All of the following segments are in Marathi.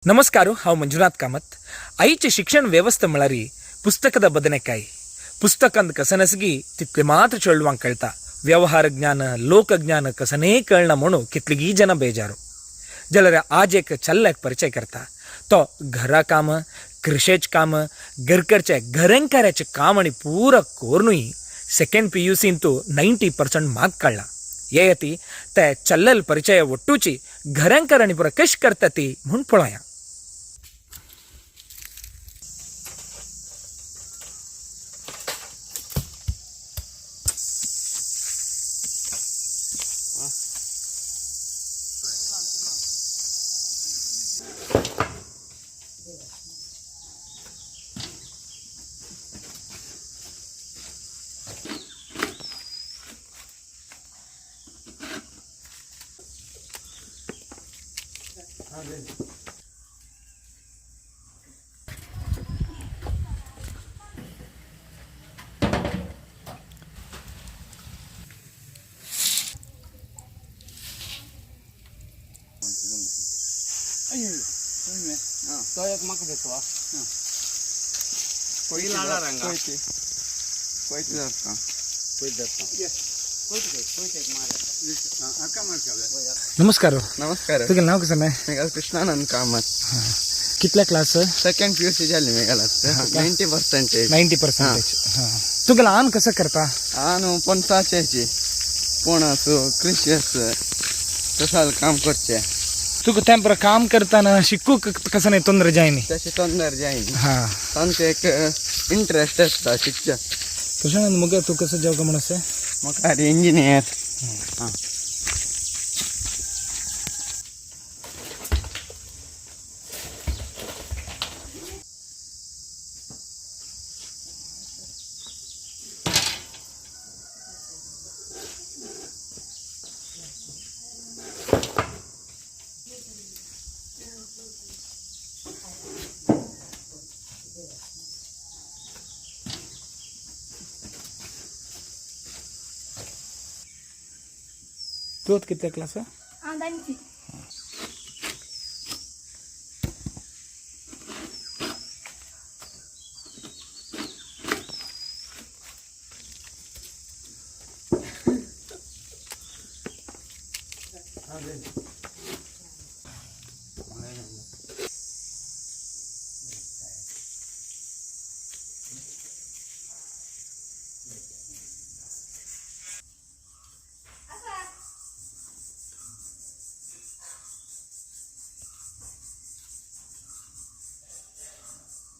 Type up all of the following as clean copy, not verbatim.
नमस्कार, हांव मंजुनाथ कामत. आईचे शिक्षण व्यवस्था म्हळ्यार पुस्तकದ बदनेकाಯಿ. पुस्तकांत कसनसगी तितले मात्र चेडवांक कळटा. व्यवहार ज्ञान लोकज्ञान कसने कळना म्हणून कितलीगी जन बेजारू. जाल्यार आज एक चल्ल्याक परिचय करता. तो घरा काम कृषेच काम घरकरचे घरेंकाराचे काम आणि पूरा कोरनूय सेकंड PUC 90% मार्क काढला. हे यती ते चल्लेल परिचय ಒಟ್ಟುಚಿ घरेंकार आणि पुरा कश करता ती म्हणून पळोया. तो एक मक देतो कोई लाला रंगा कोई जाता कोई जाता कोई एक मारे अक्का मार का. नमस्कार. नमस्कार. तुझं नाव कसं आहे? मेघाल कृष्णानंद कामत. कितल्या क्लास? सेकंड PUC झाली मेघाला. 90%. 90%. तुका लहान कसं करता? आनु पंचायची पोणासो कृषी असं तसाल काम करचे. तुका त्या काम करताना शिकू कसं नाही तोंदर जायनी तसे तोंदर जाईन. हा तांचे एक इंटरेस्ट असता शिक्षण. कृष्णानंद मग तू कसं जेव का म्हणस? मग अरे इंजिनियर. तू कितल्या क्लास?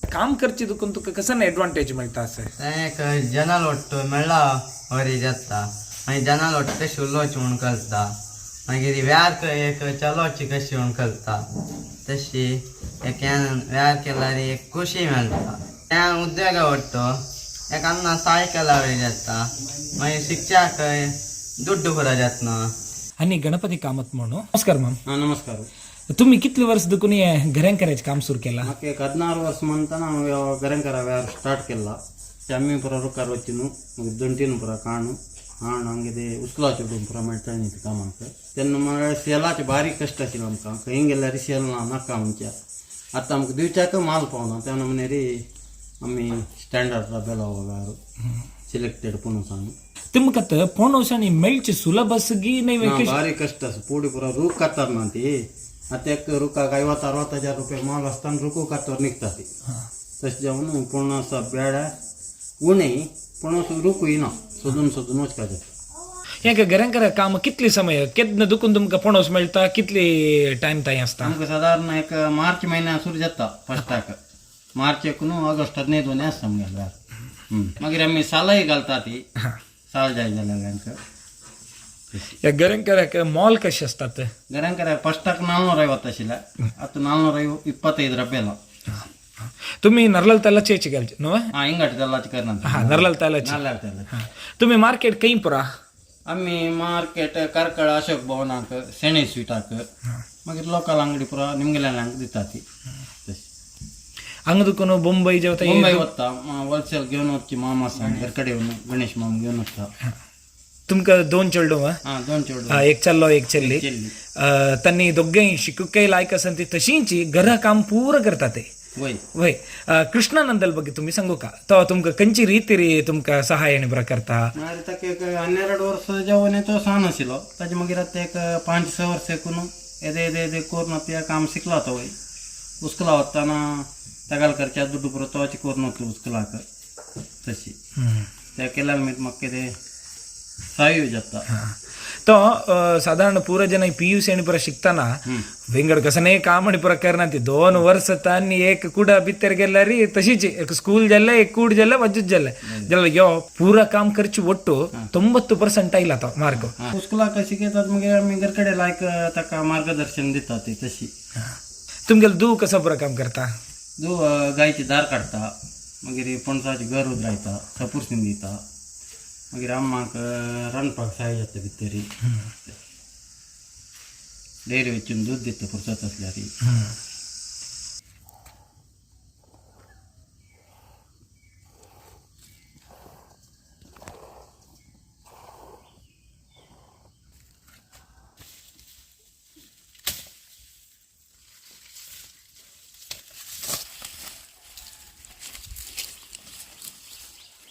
काम करची दुखून तुका कसं एडवांटेज मिळता असं? एक जनाल ಒಟ್ಟು ಮೆಳ್ಳ ಅವರಿ ಜತ್ತ मागीर जनाल ಒಟ್ಟು कशी उलोवची म्हूण कळटा. मागीर व्यार एक चलोवची कशी म्हूण कळटा. तशी एक व्यार केल्यार एक खुशी मेळटा. त्या उद्योगा ಒಟ್ಟು एक अन्ना सहाय केला वरी जाता. मागीर शिक्षाक दुड्ड पुरा जातना. आणि गणपती कामत म्हणून. नमस्कार मॅम. नमस्कार. तुम्ही कितले वर्ष दुखून घरांक करायचे काम सुरू केला? म्हाका एक 16 वर्स म्हणटाना हांव घरांकरा वेळार स्टार्ट केला. आमी पुरा रुकार वचून मागीर दंटीन पुरा काणू हाण हांगे ते उचलाचे उडून पुरा मेळटा न्ही ते कामाक. तेन्ना म्हळ्यार सेलाचे बारीक कश्ट आशिल्लो आमकां. खंय गेल्यार सेल ना नाका आमच्या. आतां आमकां दिवच्याक माल पावना. त्या नमुने आमी स्टँडर्डा बेला वेळार सिलेक्टेड पुणूसांग तुमकां पोणोसांनी मेळचे सुलभ असगी नाही? बारीक कश्ट आसा. पोडी पुरा रूख कातार ना ती. आता एक रुखाक 50,000-60,000 रुपये माल असताना रुखू कातोर निघता ती. तशें जावन पूण आसा बेड्या उणें पूण रुखूय ना. सोदून सोदून वचपाचें. हें घरांक काम कितले समय केन्ना दुखून तुमकां पणस मेळटा? कितले टायम थंय आसता? आमकां सादारण एक मार्च म्हयन्या सुरू जाता फस्टाक. मार्चेक न्हू ऑगस्टाक न्हिदोन आसता आमगेल्या. मागीर आमी सालय घालता ती. साल जाय जाल्यार आमकां. या घरांक मॉल कशे असतात? घरांकरा फस्टाक 450 वताशिल्ले. आतां 425 रुपयाला. तुम्ही नर्लाल तेलाचे घालचे न्हू? इंगट तेलाची करना. हा नर्लाल तेलाचे. नाल्लार तेलाची. तुम्ही मार्केट खंय पुरा? आमी मार्केट कारकळ अशोक भवनाक सेणे स्वीटाक मागीर लोकल अंगडी पुरा निमगेल्यांक दिता ती. हांगा दुखून मुंबई जेवता? मुंबई वता होलसेल घेवन वचची मामा सांग घरकडे येवन गणेश माम घेवन वता. तुमकां 2 चेडूं हां 2 चेडूं एक चल्लो एक चेल्ली चेल्ली त्यांनी दोघेही शिकूकय लायक आसन ती तशींची घरा काम पूर करता ते वय वय कृष्णानंदल ಬಗ್ಗೆ तुम्ही सांगू का तो तुमकां खंयची ರೀತಿ तुमकां सहाय्याने बरं करता मागीर ताका एक 12 वर्स जेवण तो सान आशिल्लो ताजे मागीर आतां एक 5-6 वर्स करून येदे करून ते काम शिकला तो वय उस्कला वताना तगालकरच्या दुड्डू पुरो तोची करून वतलो उस्कलाक तशी त्या केल्यार मागीर म्हाका कितें सहाय्य जाता तो साधारण पूरा जन PUC आणि पुरा शिकताना वेंगड कसने काम आणि पुरा करना ती 2 वर्स तानी एक कुडा भितर गेला री तशीच एक स्कूल जल्ले एक कूड जल्ले वज्जत जल्ले जल्ले यो पूरा काम करची ಒಟ್ಟು 90% आयला तो मार्ग उस्कलाक शिकयतात मागीर आमी घर कडेन लायक ताका मार्गदर्शन दिता ती तशी तुमगेल दू कसं पुरा काम करता दू गायची दार काडटा मागीर पणसाची घर उजरायता सपुरसीन दिता मागीर अम्माक रांदपाक सहाय्य जाता भितर डेअरी वेचून दूध दिता फुरसत आसल्यार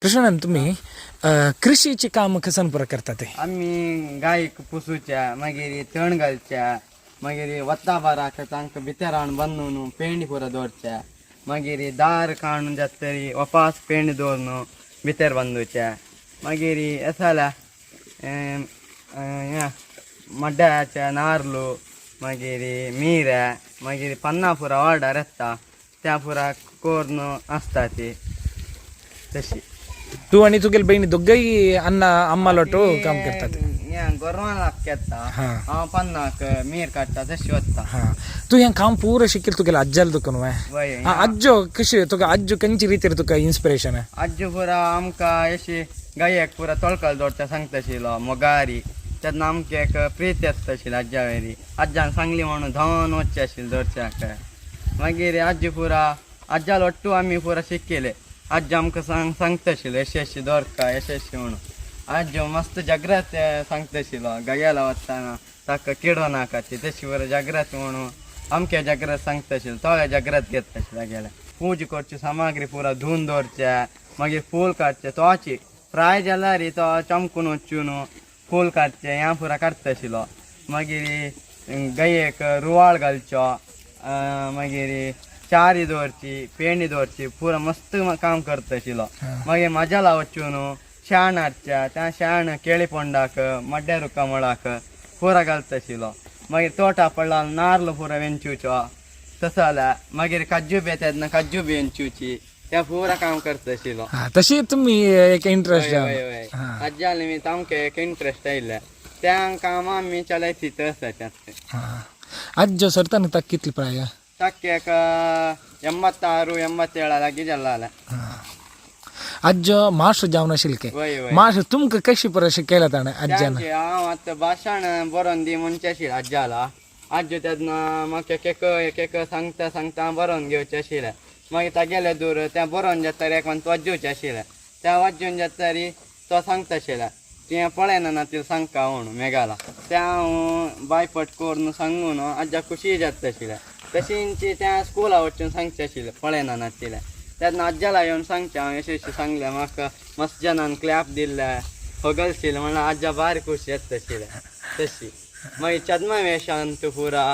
कृष्णानंद तुम्ही कृषीची काम कसन पुरा करता ते आम्ही गायक पुसूच्या मागीर तण घालच्या मागीर वता बाराक तांकां भितर हाडून बांदून पेंड पुरा दवरच्या मागीर दार काडून जाता तरी वपास पेंड दवरून भितर बांदूच्या मागीर यें जाल्यार मड्ड्याच्या नारलो मागीर मिऱ्या मागीर पन्ना पुरा ऑर्डर येता त्या पुरा करून आसता ती तशी तू आणि तुगेल बहिणी दोघंही अण्णा आम्हा लोटो काम करतात गोरवां लागता हांव पन्नाक मीर काडटा तशी वता हा तू हें काम पूर शिकेल तुगेल अज्जाल दुकान वय अज्जो कशी तुका अज्जो खंयची रितीर तुका इन्स्पिरेशन अज्जू पुरा आमकां अशी गायक पुरा तोळकाल दवरता सांगताशिल्लो मोगारी तेन्ना आमकां एक प्रीत येता आशिल्ली अज्जा वेरी अज्जान सांगली म्हणून धांवन वचचें आशिल्लें दवरच्याक मागीर अज्जू पुरा अज्जाल ಒಟ್ಟು आमी पुरा शिकले अज्ज आमकां सांगता आशिल्लो अशी अशी दवरता अशी म्हणून अज्जो मस्त जाग्रत सांगता आशिल्लो गायला वताना ताका किडो नाका ती तशी पुरा जाग्रत म्हणून अमके जाग्रत सांगता आशिल्लो तोळे जाग्रत घेता आशिल्लो गेल्या पूजा करची सामग्री पुरा धुवन दवरच्या मागीर फूल काडचे तोची फ्राय जाल्यार तो चमकून वचून फूल काडचे ह्या पुरा काडता आशिल्लो मागीर गायेक रुवाळ घालचो मागीर चारी दवरची पेंडी दवरची पुरा मस्त काम करता आशिल्लो मागीर मजाला वचून शाण हाडच्या त्या शाण केळी पोंडाक मड्ड्या रुका मळाक पुरा घालता आशिल्लो मागीर तोटा पडला नारळ पुरा वेंचुचो तसो जाल्यार मागीर काजू बी तेन्ना काजू बी वेंचुची त्या पुरा काम करता आशिल्लो तशी तुम्ही एक इंटरेस्ट अज्जाले मी तामके एक इंट्रस्ट आयिल्ले त्या कामां आमी चलयती तसं अज्जो सरताना ताका कितली प्राय ताक एक 86-87 लागी जाल्ला अज्जो मास्टर जावन आशिल्ले के वय वय मास्टर तुमकां कशी पुरा शिकयला ताणें अज्जान हांव आतां भाशण बरोवन दी म्हणचे आशिल्लें अज्जाला अज्जो तेन्ना म्हाका एक एक सांगता बरोवन घेवचें आशिल्लें मागीर तागेले दूर तें बरोवन जाता एक वाजोवचें आशिल्लें त्या वाजोवन जाता तो सांगता आशिल्लें तें पळयना ना तिला सांगता म्हणून मेघाला त्या हांव बायपट करून सांगून अज्जा खुशी जाता आशिल्लें तशींची त्या स्कुला वचून सांगचें आशिल्लें पळयना नाशिल्लें तेन्ना अज्जाला येवन सांगचें हांव अशें सांगलें म्हाका मस्त जाणान क्लॅप दिल्ले होगलशिल्लें म्हणल्यार अज्जा बारी खुशी येता आशिल्लें तशी मागीर चद्मा वेशांत पुरा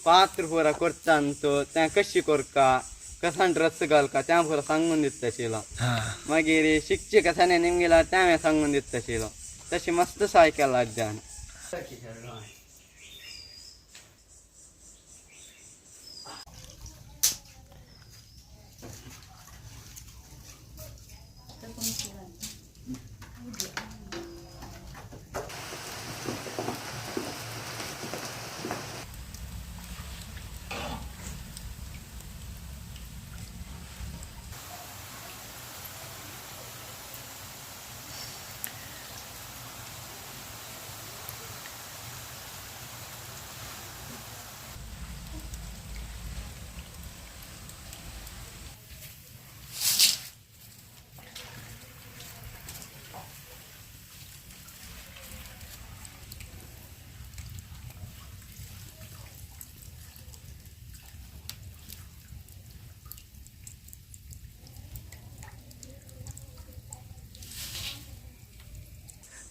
पात्र पुरा करतांत तें कशी कोरका कसान ड्रेस घालका त्या पुरा सांगून दिता आशिल्लो मागीर शिकची कसाने निमगेल्यार त्या हांवें सांगून दिता आशिल्लो तशी मस्त सहाय केला अज्जान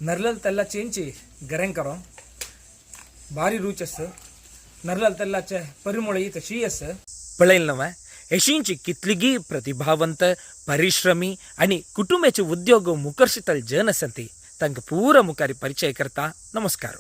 नरलल तेल्ला चेंची गरें करो भारी रुचस नरलल तेल्लाचे परिमळ तशी अस पळयल नव यशींची कितलीगी प्रतिभावंत परिश्रमी आणि कुटुंबाचे उद्योग मुखर्शितल जन असंती तांकां पूरा मुखारी परिचय करता नमस्कार.